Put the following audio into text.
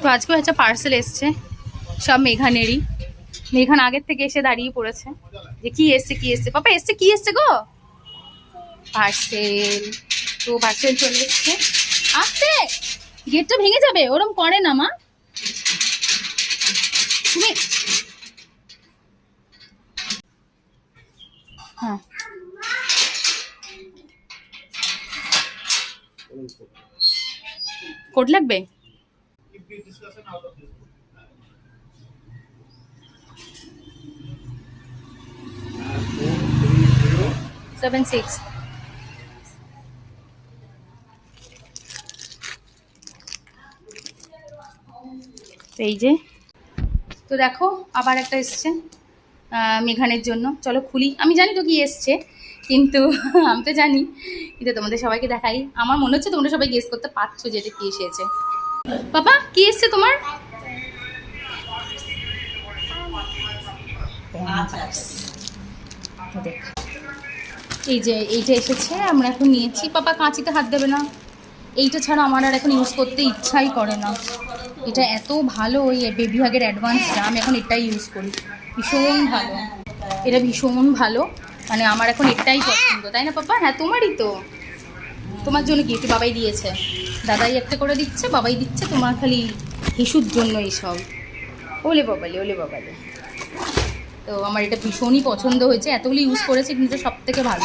তো আজকেও একটা পার্সেল এসছে, সব মেঘানেরই। মেঘান আগের থেকে এসে দাঁড়িয়ে পড়েছে যে কি এসছে কি এসছে। পাপা এসছে কি এসছে গো? পার্সেল। তো পার্সেল চলে এসছে। আসতে গেটটা ভেঙে যাবে, ওরম করে না মা। তুমি হ্যাঁ কোড লাগবে। 76 এই যে। তো দেখো আবার একটা এসছে মেঘানের জন্য। চলো খুলি। আমি জানি তো কি এসছে, কিন্তু আমি তো জানি, কিন্তু তোমাদের সবাইকে দেখাই। আমার মনে হচ্ছে তোমরা সবাই গেস করতে পারছো যে এটা কি এসেছে। পাপা কি এসছে তোমার? দেখ এই যে এসেছে, আমরা এখন নিয়েছি। পাপা কাঁচিতে হাত দেবে না, এইটা ছাড়া আমার আর এখন ইউজ করতে ইচ্ছাই করে না। এটা এত ভালো, ওই বেবি হাগের অ্যাডভান্সটা, আমি এখন এটাই ইউজ করি। ভীষণ ভালো, এটা ভীষণ ভালো। মানে আমার এখন এটাই পছন্দ, তাই না পাপা? হ্যাঁ তোমারই তো। তোমার জন্য কি? একটু বাবাই দিয়েছে, দাদাই একটা করে দিচ্ছে, বাবাই দিচ্ছে, তোমার খালি হিসুর জন্য এইসব। ওলে বাবালে ওলে বাবালে। তো আমার এটা ভীষণই পছন্দ হয়েছে, এতগুলো ইউজ করেছি কিন্তু সব থেকে ভালো।